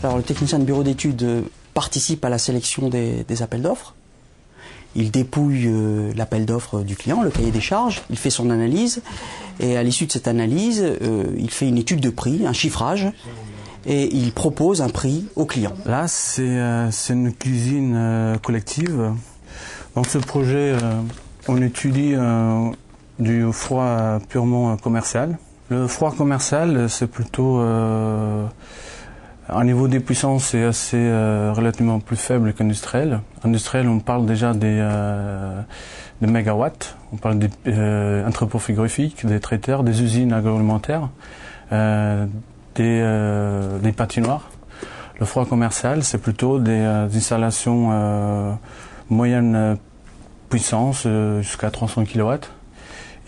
Alors le technicien de bureau d'études participe à la sélection des appels d'offres. Il dépouille l'appel d'offres du client, le cahier des charges, il fait son analyse et à l'issue de cette analyse, il fait une étude de prix, un chiffrage et il propose un prix au client. Là, c'est une cuisine collective. Dans ce projet, on étudie du froid purement commercial. Le froid commercial, c'est plutôt un niveau des puissances c'est assez relativement plus faible qu'industriel. Industriel, on parle déjà des mégawatts, on parle des entrepôts frigorifiques, des traiteurs, des usines agroalimentaires, des patinoires. Le froid commercial, c'est plutôt des installations moyenne puissance jusqu'à 300 kW.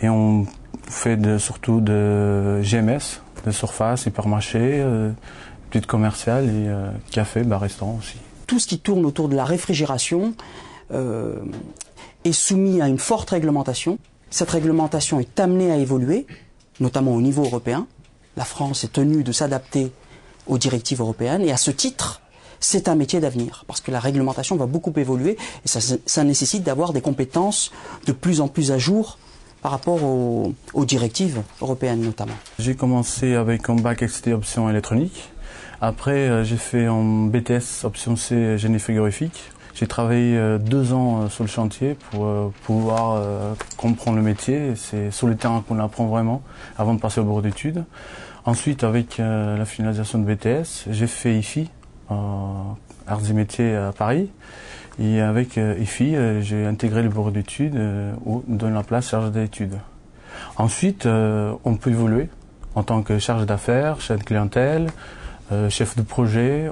Et on fait surtout de GMS, de surface, hypermarché, petites commerciales et café, bar, restaurant aussi. Tout ce qui tourne autour de la réfrigération est soumis à une forte réglementation. Cette réglementation est amenée à évoluer, notamment au niveau européen. La France est tenue de s'adapter aux directives européennes et à ce titre, c'est un métier d'avenir parce que la réglementation va beaucoup évoluer et ça nécessite d'avoir des compétences de plus en plus à jour par rapport aux directives européennes notamment. J'ai commencé avec un bac XT option électronique. Après, j'ai fait un BTS option C génie frigorifique. J'ai travaillé 2 ans sur le chantier pour pouvoir comprendre le métier. C'est sur le terrain qu'on apprend vraiment avant de passer au bureau d'études. Ensuite, avec la finalisation de BTS, j'ai fait IFI, Arts et Métiers à Paris. Et avec IFI, j'ai intégré le bureau d'études où on donne la place chargé d'études. Ensuite, on peut évoluer en tant que chargé d'affaires, chef de clientèle, chef de projet,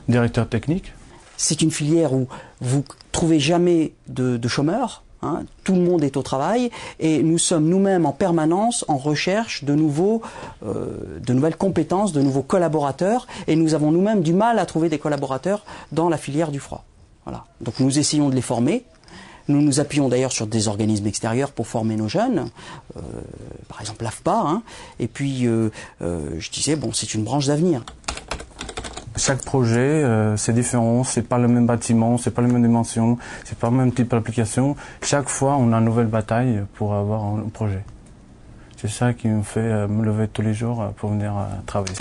directeur technique. C'est une filière où vous ne trouvez jamais de chômeurs, hein. Tout le monde est au travail et nous sommes nous-mêmes en permanence en recherche de nouvelles compétences, de nouveaux collaborateurs et nous avons nous-mêmes du mal à trouver des collaborateurs dans la filière du froid. Voilà. Donc nous essayons de les former. Nous nous appuyons d'ailleurs sur des organismes extérieurs pour former nos jeunes, par exemple l'AFPA, hein. Et puis je disais, bon, c'est une branche d'avenir. Chaque projet, c'est différent, c'est pas le même bâtiment, c'est pas la même dimension, c'est pas le même type d'application. Chaque fois, on a une nouvelle bataille pour avoir un projet. C'est ça qui me fait me lever tous les jours pour venir travailler.